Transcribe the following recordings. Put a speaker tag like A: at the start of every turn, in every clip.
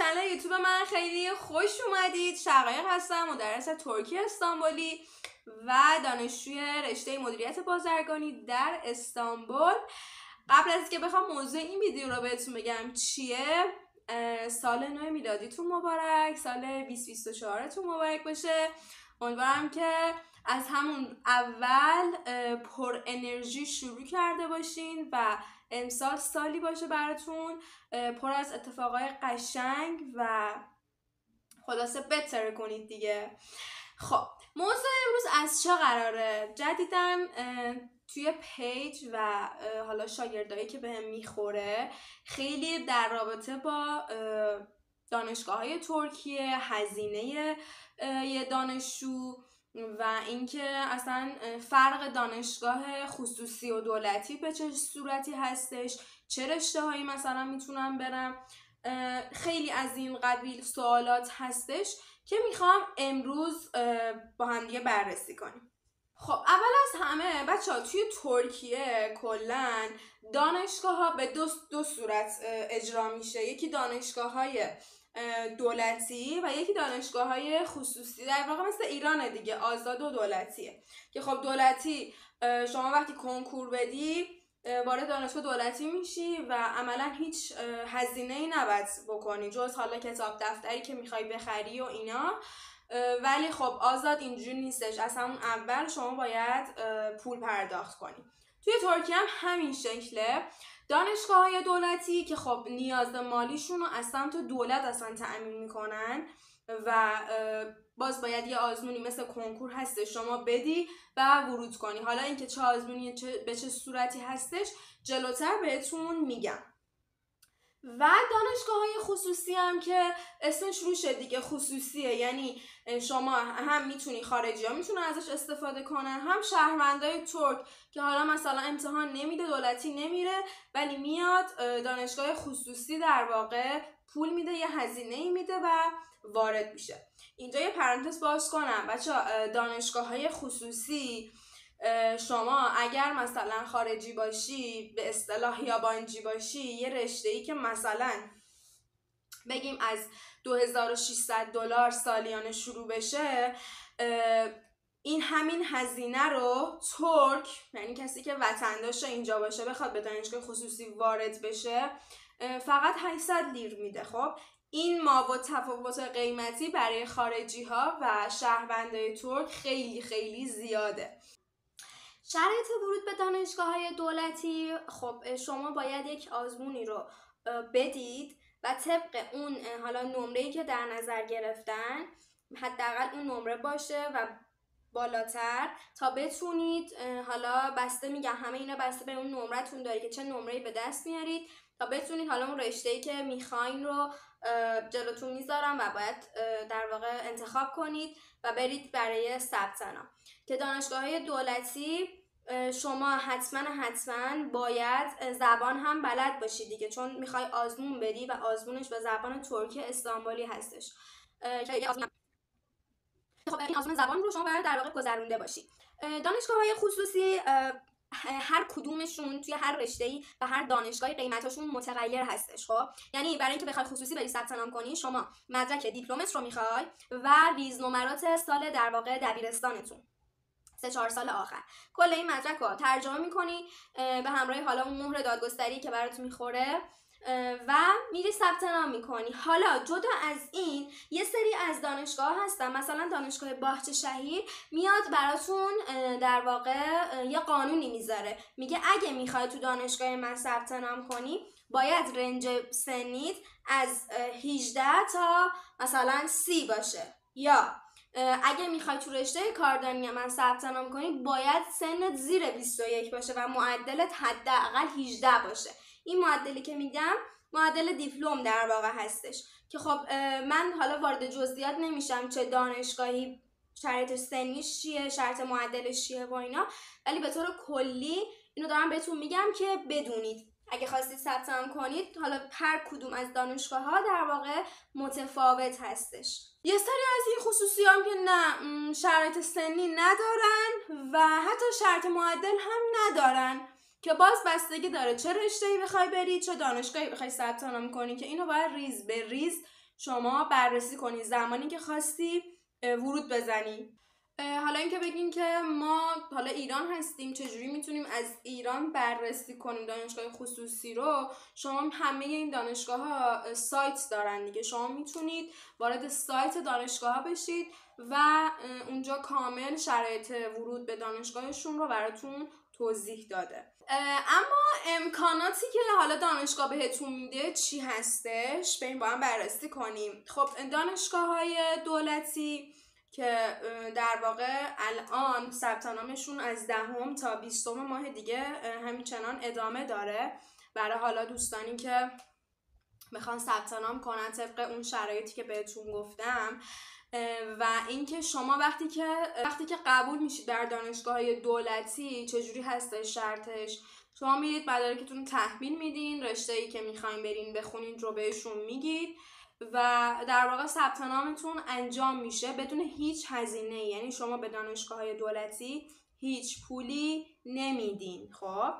A: کانال یوتیوب من خیلی خوش اومدید. شقایق هستم، مدرس ترکی استانبولی و دانشجوی رشته مدیریت بازرگانی در استانبول. قبل از که بخوام موضوع این ویدیو رو بهتون بگم چیه، سال نو میلادیتون مبارک، سال 2024 تون مبارک باشه. امیدوارم که از همون اول پر انرژی شروع کرده باشین و امسال سالی باشه براتون پر از اتفاقای قشنگ و خلاصه بهتر کنید دیگه. خب موضوع امروز از چه قراره؟ جدیداً توی پیج و حالا شاگردایی که بهم میخوره خیلی در رابطه با دانشگاه‌های ترکیه، هزینه یه دانشجو و اینکه اصلا فرق دانشگاه خصوصی و دولتی به چه صورتی هستش، چه رشته‌هایی مثلا میتونم برم، خیلی از این قبیل سوالات هستش که میخوام امروز با هم دیگه بررسی کنیم. خب اول از همه بچه‌ها توی ترکیه کلاً دانشگاه‌ها به دو صورت اجرا میشه، یکی دانشگاه‌های دولتی و یکی دانشگاه‌های خصوصی. در واقع مثل ایران دیگه، آزاد و دولتیه که خب دولتی شما وقتی کنکور بدی وارد دانشگاه دولتی میشی و عملا هیچ هزینه‌ای نباید بکنی جز حالا کتاب دفتری که میخوای بخری و اینا. ولی خب آزاد اینجوری نیستش، از همون اول شما باید پول پرداخت کنی. توی ترکیه هم همین شکله. دانشگاه‌های دولتی که خب نیاز مالیشون رو از سمت دولت اصلا تأمین میکنن و باز باید یه آزمونی مثل کنکور هست شما بدی و ورود کنی. حالا اینکه چه آزمونی به چه صورتی هستش جلوتر بهتون میگم. و دانشگاه‌های خصوصی هم که اسمش روشه دیگه، خصوصیه، یعنی شما هم میتونی خارجی‌ها میتونن ازش استفاده کنن، هم شهروندای ترک که حالا مثلا امتحان نمیده، دولتی نمیره ولی میاد دانشگاه خصوصی در واقع پول میده، یه هزینه‌ای میده و وارد میشه. اینجا یه پرانتز باز کنم بچه‌ها، دانشگاه‌های خصوصی شما اگر مثلا خارجی باشی، به اصطلاح یابانجی باشی، یه رشته‌ای که مثلا بگیم از $2600 سالیانه شروع بشه، این همین هزینه رو ترک، یعنی کسی که وطن داشته اینجا باشه بخواد به دانشگاه خصوصی وارد بشه، فقط 800 لیر میده. خب این تفاوت قیمتی برای خارجی ها و شهروندای ترک خیلی خیلی زیاده. شرایط ورود به دانشگاه‌های دولتی، خب شما باید یک آزمونی رو بدید و طبق اون حالا نمره‌ای که در نظر گرفتن حداقل اون نمره باشه و بالاتر تا بتونید، حالا بسته میگم همه اینا بسته به اون نمره‌تون داره که چه نمره‌ای به دست میارید تا بتونید حالا اون رشته‌ای که میخواین رو جلوتون میذارم و باید در واقع انتخاب کنید و برید برای ثبت نام. که دانشگاه‌های دولتی شما حتما باید زبان هم بلد باشید دیگه، چون میخوای آزمون بدی و آزمونش به زبان ترکی استانبولی هستش که خب این آزمون زبان رو شما باید در واقع گذرونده باشید. دانشگاه‌های خصوصی هر کدومشون توی هر رشته‌ای و هر دانشگاهی قیمتاشون متغیر هستش. خب یعنی برای اینکه بخوای خصوصی بری ثبت نام کنی شما مدرک دیپلمت رو میخوای و ریزنمرات سال در واقع دبیرستانتون 3-4 سال آخر، کل این مدرک رو ترجمه میکنی به همراه حالا اون مهر دادگستری که برات میخوره و میری ثبت نام میکنی. حالا جدا از این یه سری از دانشگاه هستن، مثلا دانشگاه باهچه شهیر میاد براتون در واقع یه قانونی میذاره، میگه اگه میخوای تو دانشگاه من ثبت نام کنی باید رنج سنیت از 18 تا مثلا 30 باشه، یا اگه میخوای تو رشته کاردانی من ثبت نام کنی باید سنت زیر 21 باشه و معدلت حداقل 18 باشه. این معدلی که میگم معدل دیپلم در واقع هستش که خب من حالا وارد جزئیات نمیشم چه دانشگاهی شرط سنیش چیه، شرط معدلش چیه و اینا، ولی به طور کلی اینو دارم بهتون میگم که بدونید اگه خواستید ثبت نام کنید حالا هر کدوم از دانشگاه‌ها در واقع متفاوت هستش. یه سری از این خصوصی هم که نه شرایط سنی ندارن و حتی شرط معدل هم ندارن که باز بستگی داره چه رشته‌ای بخوای بری، چه دانشگاهی بخوای ثبت نام کنی، که اینو باید ریز به ریز شما بررسی کنی زمانی که خواستی ورود بزنی. حالا اینکه بگین که ما حالا ایران هستیم چجوری میتونیم از ایران بررسی کنیم دانشگاه خصوصی رو، شما همه این دانشگاه ها سایت دارن دیگه، شما میتونید وارد سایت دانشگاه ها بشید و اونجا کامل شرایط ورود به دانشگاهشون رو براتون توضیح داده. اما امکاناتی که حالا دانشگاه بهتون میده چی هستش؟ بریم با هم بررسی کنیم. خب دانشگاه های دولتی که در واقع الان ثبت نامشون از 10 تا 20 ماه دیگه همچنان ادامه داره برای حالا دوستانی که میخوان ثبت نام کنن طبق اون شرایطی که بهتون گفتم. و اینکه شما وقتی که قبول میشید در دانشگاه‌های دولتی چجوری هستش شرطش؟ شما میرید مدارکتون تحویل میدین، رشته‌ای که میخواین برین بخونید رو بهشون میگید و در واقع ثبت نامتون انجام میشه بدون هیچ هزینه، یعنی شما به دانشگاه‌های دولتی هیچ پولی نمیدین. خب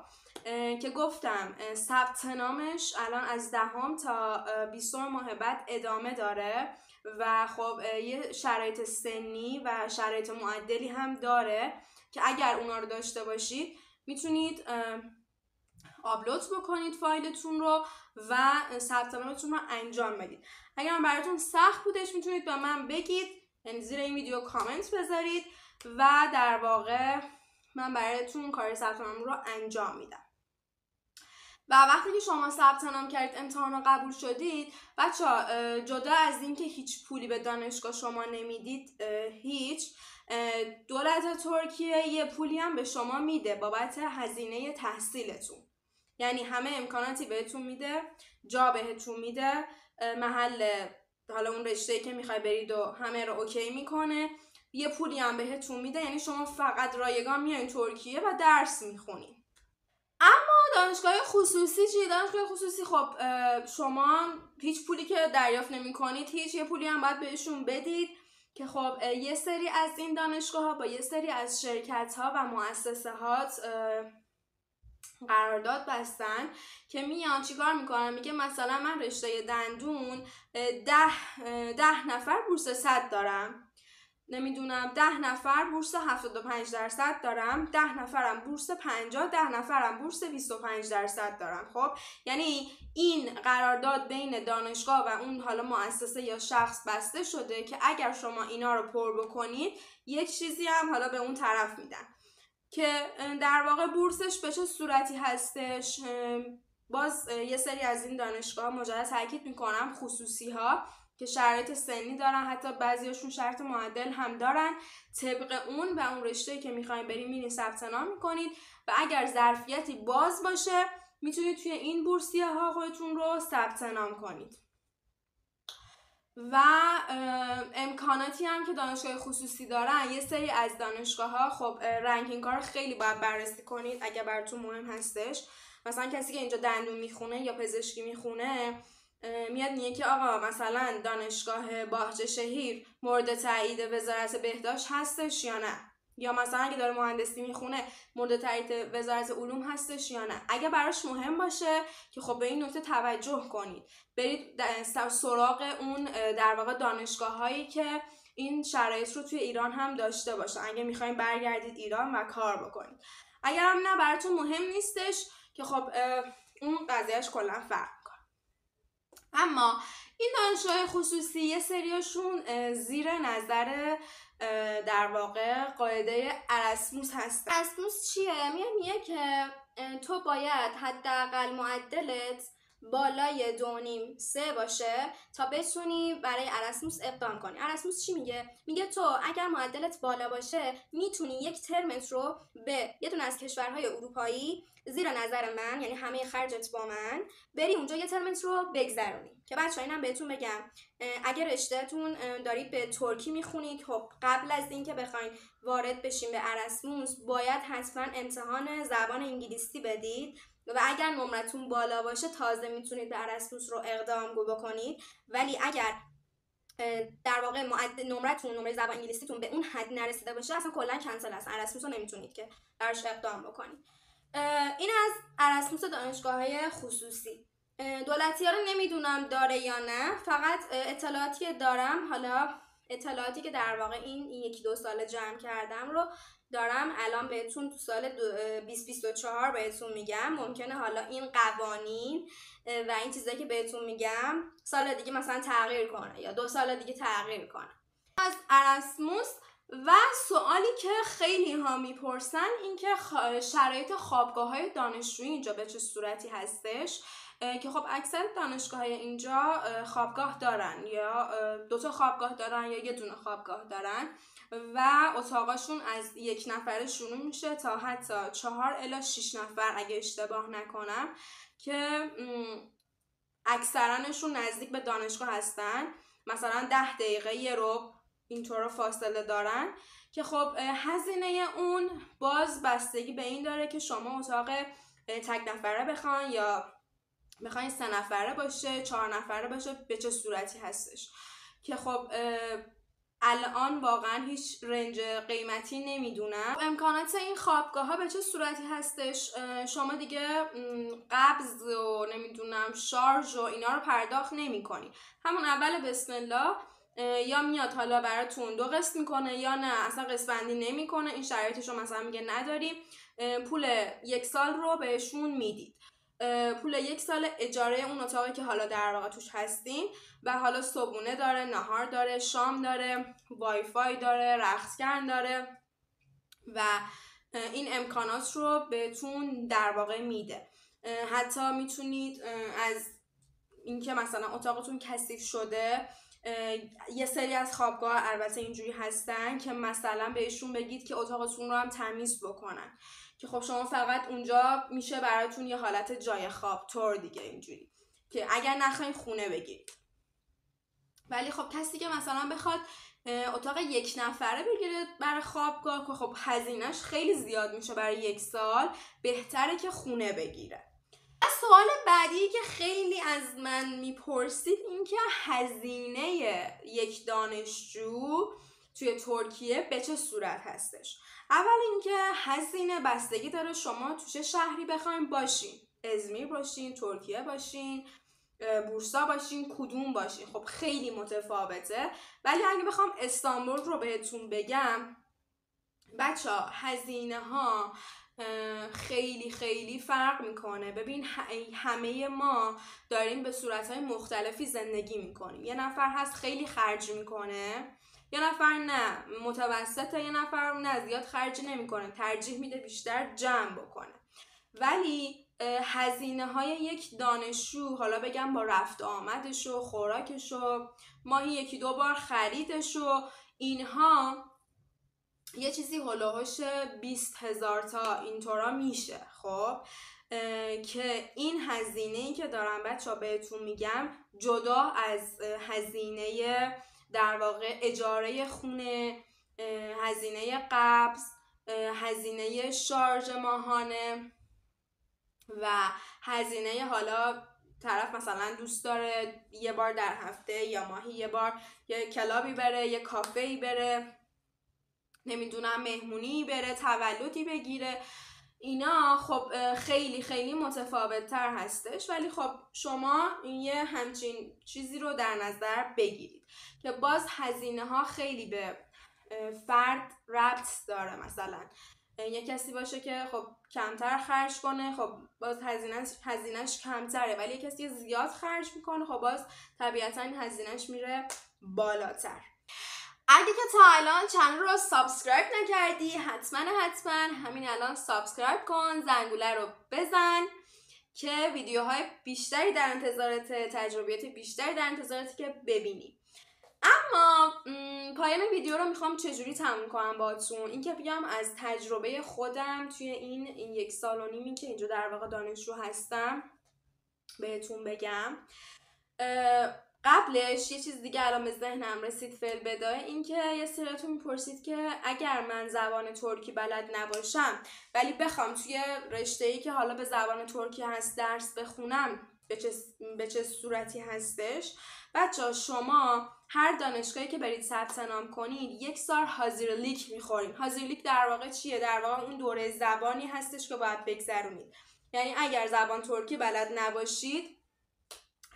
A: که گفتم ثبت نامش الان از 10 تا 20 ماه بعد ادامه داره و خب یه شرایط سنی و شرایط معدلی هم داره که اگر اونا رو داشته باشید میتونید آپلود بکنید فایلتون رو و ثبت نامتون رو انجام بدید. اگر براتون سخت بودش میتونید به من بگید، یعنی زیر این ویدیو کامنت بذارید و در واقع من براتون کار ثبت نام رو انجام میدم. و وقتی که شما ثبت نام کردید امتحان رو قبول شدید، بچه‌ها جدا از اینکه هیچ پولی به دانشگاه شما نمیدید، هیچ دولت ترکیه یه پولی هم به شما میده بابت هزینه تحصیلتون، یعنی همه امکاناتی بهتون میده، جا بهتون میده، محل حالا اون رشته‌ای که میخوای برید و همه رو اوکی میکنه، یه پولی هم بهتون میده، یعنی شما فقط رایگان میایین ترکیه و درس میخونین. اما دانشگاه خصوصی چی؟ دانشگاه خصوصی خب شما هیچ پولی که دریافت نمی‌کنید، یه پولی هم باید بهشون بدید که خب یه سری از این دانشگاه ها با یه سری از شرکت ها و مؤسسات قرارداد بستن که میان چیکار میکنن؟ میگه مثلا من رشته دندون 10 نفر بورس 100 دارم، نمیدونم 10 نفر بورس 75% دارم، 10 نفرم بورس 50، 10 نفرم بورس 25% دارم. خب یعنی این قرارداد بین دانشگاه و اون حالا مؤسسه یا شخص بسته شده که اگر شما اینا رو پر بکنید یک چیزی هم حالا به اون طرف میدن که در واقع بورسش به چه صورتی هستش. باز یه سری از این دانشگاه مجدد تاکید میکنم خصوصی ها که شرایط سنی دارن، حتی بعضیاشون شرط معدل هم دارن، طبق اون و اون رشته که میخواین بریم میرین ثبت نام میکنید و اگر ظرفیتی باز باشه میتونید توی این بورسیه ها خودتون رو ثبت نام کنید. و امکاناتی هم که دانشگاه خصوصی دارن، یه سری از دانشگاه ها خب رنکینگ ها رو خیلی باید بررسی کنید اگر براتون مهم هستش. مثلا کسی که اینجا دندون میخونه یا پزشکی میخونه میاد میگه که آقا مثلا دانشگاه باهچه شهیر مورد تایید وزارت بهداشت هستش یا نه، یا مثلا اگه داره مهندسی میخونه مورد تایید وزارت علوم هستش یا نه. اگه براش مهم باشه که خب به این نکته توجه کنید، برید سراغ اون در واقع دانشگاه هایی که این شرایط رو توی ایران هم داشته باشن اگه میخواین برگردید ایران و کار بکنید. اگر هم نه براتون مهم نیستش که خب اون قضیهش کلا فرق. اما این دانشگاه خصوصی یه سریاشون زیر نظر در واقع قاعده ارسموس هست. ارسموس چیه؟ میگه که تو باید حداقل معدلت بالای 2.5-3 باشه تا بتونی برای ارسموس اقدام کنی. ارسموس چی میگه؟ میگه تو اگر معدلت بالا باشه میتونی یک ترمت رو به یه دونه از کشورهای اروپایی زیر نظر من، یعنی همه خرجت با من، بری اونجا یه ترمت رو بگذرونی. که بچه‌ها اینم بهتون بگم اگر رشتهتون دارید به ترکی میخونید، خب قبل از اینکه بخواید وارد بشین به ارسموس باید حتما امتحان زبان انگلیسی بدید و اگر نمرتون بالا باشه تازه میتونید به ارسموس رو اقدام بکنید. ولی اگر در واقع نمره زبان انگلیسیتون به اون حد نرسیده باشه اصلا کلا کنسل است، ارسموس رو نمیتونید که براش اقدام بکنید. این از ارسموس دانشگاه‌های خصوصی. دولتی ها رو نمیدونم داره یا نه، فقط اطلاعاتی که دارم، حالا اطلاعاتی که در واقع این 1-2 سال جمع کردم رو دارم الان بهتون تو سال 2024 بهتون میگم. ممکنه حالا این قوانین و این چیزایی که بهتون میگم سال دیگه مثلا تغییر کنه یا 2 سال دیگه تغییر کنه. از اراسموس و سوالی که خیلی ها میپرسن این که شرایط خوابگاه های دانشجویی اینجا به چه صورتی هستش، که خب اکثر دانشگاه های اینجا خوابگاه دارن، یا 2 تا خوابگاه دارن یا 1 دونه خوابگاه دارن و اتاقاشون از 1 نفره شروع میشه تا حتی 4 الی 6 نفر اگه اشتباه نکنم، که اکثرانشون نزدیک به دانشگاه هستن، مثلا 10 دقیقه یه رو اینطور فاصله دارن، که خب هزینه اون باز بستگی به این داره که شما اتاق تک نفره بخواین یا بخواین 3 نفره باشه، 4 نفره باشه، به چه صورتی هستش، که خب الان واقعا هیچ رنج قیمتی نمیدونم. امکانات این خوابگاه ها به چه صورتی هستش، شما دیگه قبض و نمیدونم شارژ و اینا رو پرداخت نمی کنی، همون اول بسم الله یا میاد حالا براتون 2 قسط میکنه یا نه اصلا قسط بندی نمیکنه، این شرایطش رو مثلا میگه نداریم، پول 1 سال رو بهشون میدید، پول 1 سال اجاره اون اتاقی که حالا در واقع توش هستین، و حالا صبحونه داره، نهار داره، شام داره، وای فای داره، رختکن داره و این امکانات رو بهتون در واقع میده. حتی میتونید از اینکه مثلا اتاقتون کثیف شده، یه سری از خوابگاه البته اینجوری هستن که مثلا بهشون بگید که اتاقتون رو هم تمیز بکنن، که خب شما فقط اونجا میشه براتون یه حالت جای خواب طور دیگه، اینجوری که اگر نخواین خونه بگیرید. ولی خب کسی که مثلا بخواد اتاق 1 نفره بگیره برای خوابگاه، که خب هزینهش خیلی زیاد میشه برای 1 سال، بهتره که خونه بگیره. سوال بعدی که خیلی از من میپرسید این که هزینه یک دانشجو توی ترکیه به چه صورت هستش. اول اینکه هزینه بستگی داره شما تو چه شهری بخواین باشین، ازمیر باشین، ترکیه باشین، بورسا باشین، کدوم باشین، خب خیلی متفاوته. ولی اگه بخوام استانبول رو بهتون بگم بچه ها، هزینه ها خیلی خیلی فرق میکنه. ببین همه ما داریم به صورتهای مختلفی زندگی میکنیم، یه نفر هست خیلی خرج میکنه، یه نفر نه متوسطه، یه نفر نه زیاد خرج نمیکنه، ترجیح میده بیشتر جمع بکنه. ولی هزینه های یک دانشجو، حالا بگم با رفت آمدش و خوراکش و ماهی 1-2 بار خریدش و اینها، یه چیزی هلوهوش 20,000 تا اینطورا میشه. خب که این هزینه‌ای که دارم بچه ها بهتون میگم جدا از هزینه در واقع اجاره خونه، هزینه قبض، هزینه شارژ ماهانه و هزینه حالا طرف مثلا دوست داره یه بار در هفته یا ماهی یه بار یه کلابی بره، یه کافه‌ای بره، نمیدونم مهمونی بره، تولدی بگیره، اینا خب خیلی خیلی متفاوت تر هستش. ولی خب شما یه همچین چیزی رو در نظر بگیرید که باز هزینه ها خیلی به فرد ربط داره. مثلا یه کسی باشه که خب کمتر خرج کنه، خب باز هزینهش کمتره، ولی یه کسی زیاد خرج میکنه، خب باز طبیعتا هزینهش میره بالاتر. اگه که تا الان چنل رو سابسکرایب نکردی حتما همین الان سابسکرایب کن، زنگوله رو بزن که ویدیوهای بیشتری در انتظارت، تجربیات بیشتری در انتظارتی که ببینی. اما پایان ویدیو رو میخوام چجوری تموم کنم باهاتون، این که بگم از تجربه خودم توی این 1.5 سال که اینجا در واقع دانشجو هستم بهتون بگم. قبلش یه چیز دیگه الان به ذهنم رسید فعل بدای، این که یه سریاتون میپرسید که اگر من زبان ترکی بلد نباشم ولی بخوام توی رشته‌ای که حالا به زبان ترکی هست درس بخونم به چه صورتی هستش. بچه‌ها شما هر دانشگاهی که برید ثبت نام کنید 1 سال هازیرلیک میخورین. هازیرلیک در واقع چیه؟ در واقع اون دوره زبانی هستش که باید بگذرونید. یعنی اگر زبان ترکی بلد نباشید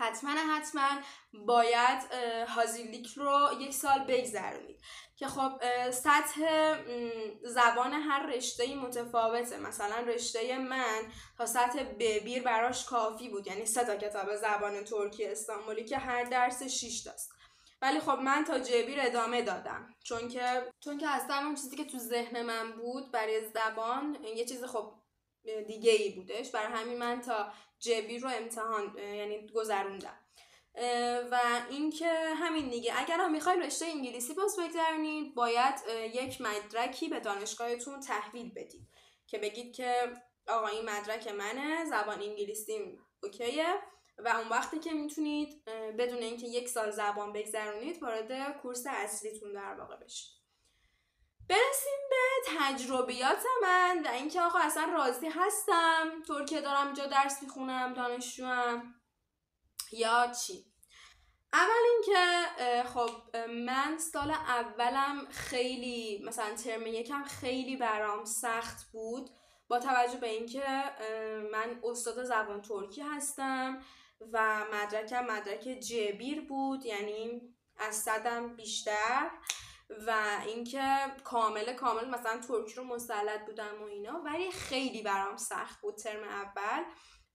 A: حتما باید هازیلیک رو 1 سال بگذرونید که خب سطح زبان هر رشته متفاوته. مثلا رشته من تا سطح ببیر براش کافی بود، یعنی 3 تا کتاب زبان ترکی استانبولی که هر درس 6 تاست. ولی خب من تا جبیر ادامه دادم چون که اصلا اون چیزی که تو ذهن من بود برای زبان یه چیز خب دیگه ای بودش، برای همین من تا جبیر رو امتحان یعنی گذروندم. و اینکه همین دیگه، اگر هم میخواید رشته انگلیسی باز بگذرونید باید یک مدرکی به دانشگاهتون تحویل بدید که بگید که آقا این مدرک منه، زبان انگلیسیم اوکیه، و اون وقتی که میتونید بدون اینکه 1 سال زبان بگذرونید وارد کورس اصلیتون در واقع بشید. برسیم به تجربیات من و اینکه آقا اصلا راضی هستم ترکیه دارم اینجا درس میخونم، دانشجوام یا چی. اول اینکه خب من سال اولم خیلی مثلا ترم 1 خیلی برام سخت بود با توجه به اینکه من استاد زبان ترکی هستم و مدرکم مدرک جبیر بود، یعنی از 100 بیشتر، و اینکه کامل مثلا ترکی رو مسلط بودم و اینا، ولی خیلی برام سخت بود ترم اول.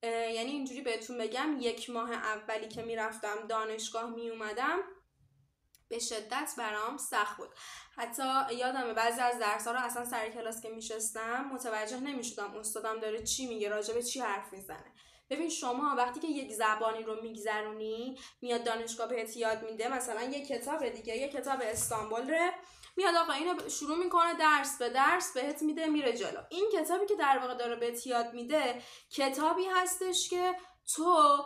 A: یعنی اینجوری بهتون بگم 1 ماه اولی که میرفتم دانشگاه میومدم به شدت برام سخت بود. حتی یادمه بعضی از درس‌ها رو اصلا سر کلاس که میشستم متوجه نمیشدم استادم داره چی میگه، راجع به چی حرف میزنه. ببین شما وقتی که یک زبانی رو میگذرونی میاد دانشگاه بهت یاد میده، مثلا یک کتاب دیگه، یک کتاب استانبول ره میاد آقا اینو شروع میکنه درس به درس بهت میده میره جلو. این کتابی که در واقع داره بهت یاد میده کتابی هستش که تو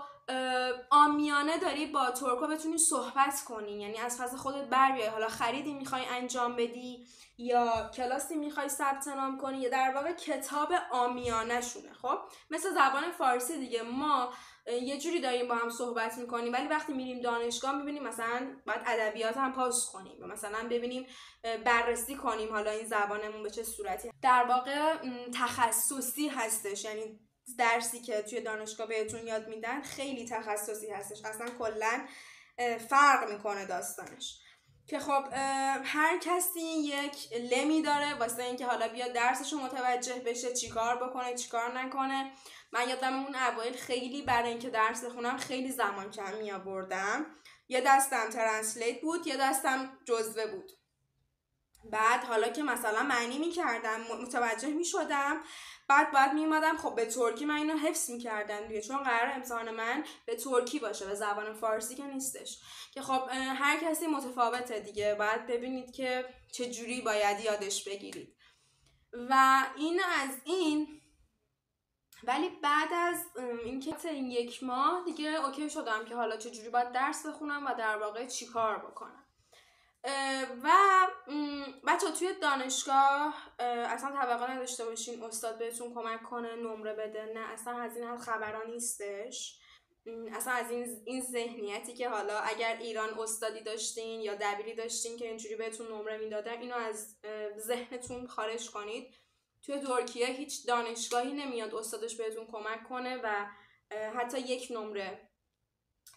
A: عامیانه داری با ترکا بتونی صحبت کنی، یعنی از پس خودت بر بیای، حالا خریدی میخوای انجام بدی یا کلاسی میخوای ثبت نام کنی، یا در واقع کتاب عامیانه شونه. خب مثل زبان فارسی دیگه، ما یه جوری داریم با هم صحبت میکنیم ولی وقتی میریم دانشگاه میبینیم مثلا باید ادبیات هم پاس کنیم و مثلا ببینیم بررسی کنیم حالا این زبانمون به چه صورتی. در واقع تخصصی هستش، یعنی درسی که توی دانشگاه بهتون یاد میدن خیلی تخصصی هستش، اصلا کلا فرق میکنه داستانش. که خب هر کسی یک لمی داره واسه اینکه حالا بیاد درسشو متوجه بشه چیکار بکنه چیکار نکنه. من یادم اون اوایل خیلی برای اینکه درس بخونم خیلی زمان کم می آوردم، یه دستم ترنسلیت بود یه دستم جزوه بود. بعد حالا که مثلا معنی میکردم متوجه میشدم، بعد باید میومدم خب به ترکی من اینو حفظ میکردم دیگه، چون قرار امتحان من به ترکی باشه به زبان فارسی که نیستش. که خب هر کسی متفاوته دیگه، باید ببینید که چه جوری باید یادش بگیرید. و این از این. ولی بعد از اینکه این 1 ماه دیگه اوکی شدم که حالا چه جوری باید درس بخونم و در واقع چی کار بکنم. و بچه توی دانشگاه اصلا توقع نداشته باشین استاد بهتون کمک کنه نمره بده، نه اصلا از این خبران نیستش. اصلا از این ذهنیتی که حالا اگر ایران استادی داشتین یا دبیری داشتین که اینجوری بهتون نمره میدادن، اینو از ذهنتون خارج کنید. توی ترکیه هیچ دانشگاهی نمیاد استادش بهتون کمک کنه و حتی 1 نمره،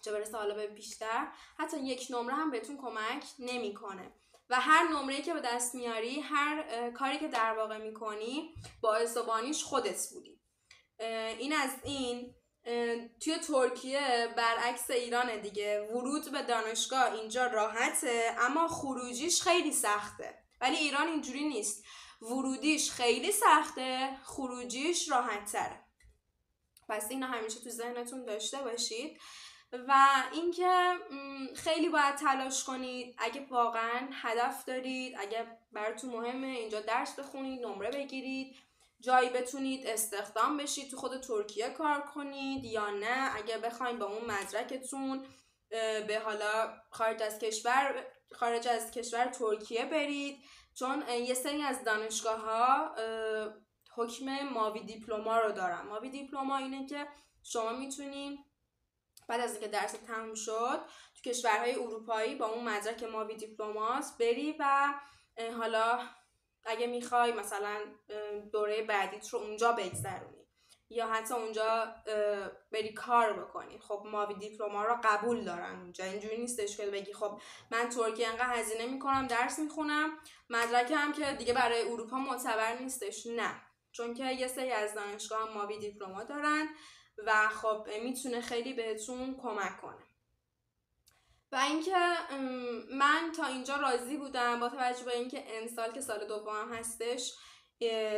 A: چه برسه حالا به بیشتر، حتی 1 نمره هم بهتون کمک نمیکنه. و هر نمره‌ای که به دست میاری، هر کاری که در واقع میکنی باعث و بانیش خودت بودی. این از این. توی ترکیه برعکس ایران دیگه، ورود به دانشگاه اینجا راحته اما خروجیش خیلی سخته. ولی ایران اینجوری نیست، ورودیش خیلی سخته خروجیش راحت تره. پس اینو همیشه تو ذهنتون داشته باشید. و اینکه خیلی باید تلاش کنید اگه واقعا هدف دارید، اگه براتون مهمه اینجا درس بخونید نمره بگیرید جایی بتونید استخدام بشید تو خود ترکیه کار کنید، یا نه اگه بخواید با اون مدرکتون به حالا خارج از کشور ترکیه برید، چون یه سری از دانشگاه ها حکم ماوی دیپلما رو دارن. ماوی دیپلما اینه که شما میتونید بعد از اینکه درس تموم شد تو کشورهای اروپایی با اون مدرک ماوی دیپلمات بری و حالا اگه میخوای مثلا دوره بعدیت رو اونجا بگذرونی. یا حتی اونجا بری کار بکنی. خب ماوی دیپلما رو قبول دارن اونجا، اینجوری نیستش که بگی خب من ترکیه انقدر هزینه میکنم درس میخونم مدرکم که دیگه برای اروپا معتبر نیستش. نه، چون که یه سری از دانشگاه هم ماوی دیپلما دارن و خب میتونه خیلی بهتون کمک کنه. و اینکه من تا اینجا راضی بودم با توجه به اینکه امسال که سال دومم هستش،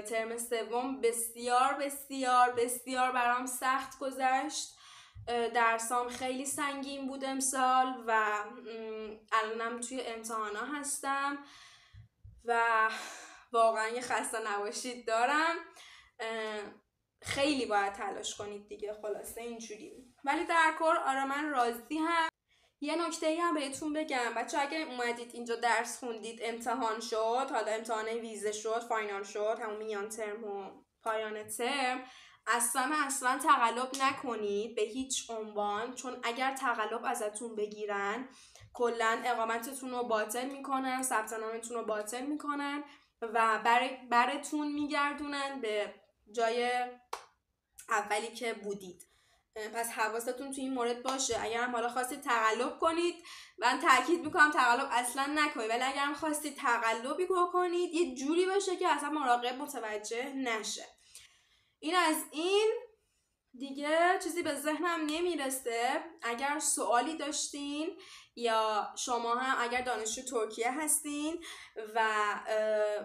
A: ترم سوم بسیار بسیار بسیار برام سخت گذشت. درسام خیلی سنگین بود امسال و الانم توی امتحانا هستم و واقعا یه خسته نباشید دارم. خیلی باید تلاش کنید دیگه، خلاصه اینجوری. ولی در کل آره من راضی هم. یه نکته هم بهتون بگم بچه، اگه اومدید اینجا درس خوندید امتحان شد، حالا امتحان ویزه شد، فاینال شد، همون میان ترم و پایان ترم، اصلا تقلب نکنید به هیچ عنوان، چون اگر تقلب ازتون بگیرن کلا اقامتتون رو باطل میکنن، ثبت نامتون رو باطل میکنن و براتون میگردونن به جای اولی که بودید. پس حواستون تو این مورد باشه. اگر هم حالا خواستید تقلب کنید، من تاکید میکنم تقلب اصلا نکنید، ولی اگر هم خواستید تقلبی کنید یه جوری باشه که اصلا مراقب متوجه نشه. این از این دیگه چیزی به ذهنم نمیرسه. اگر سوالی داشتین یا شما هم اگر دانشجو ترکیه هستین و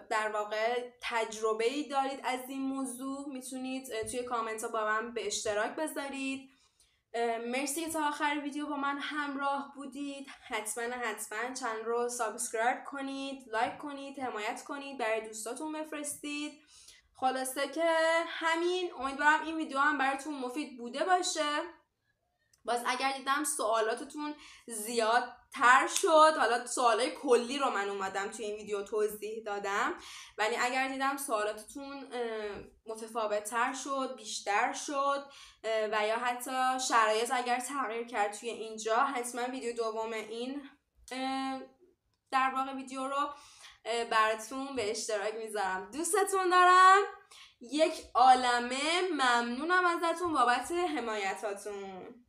A: در واقع تجربه‌ای دارید از این موضوع، میتونید توی کامنت ها با من به اشتراک بذارید. مرسی که تا آخر ویدیو با من همراه بودید. حتما چنل رو سابسکرایب کنید، لایک کنید، حمایت کنید، برای دوستاتون بفرستید. خلاصه که همین، امیدوارم این ویدیو هم براتون مفید بوده باشه. باز اگر دیدم سوالاتتون زیاد تر شد، حالا سوالای کلی رو من اومدم توی این ویدیو توضیح دادم، ولی اگر دیدم سوالاتتون متفاوت تر شد، بیشتر شد و یا حتی شرایط اگر تغییر کرد توی اینجا، حتما ویدیو دوم این در واقع ویدیو رو براتون به اشتراک میذارم. دوستتون دارم، یک عالمه ممنونم ازتون بابت حمایتاتون.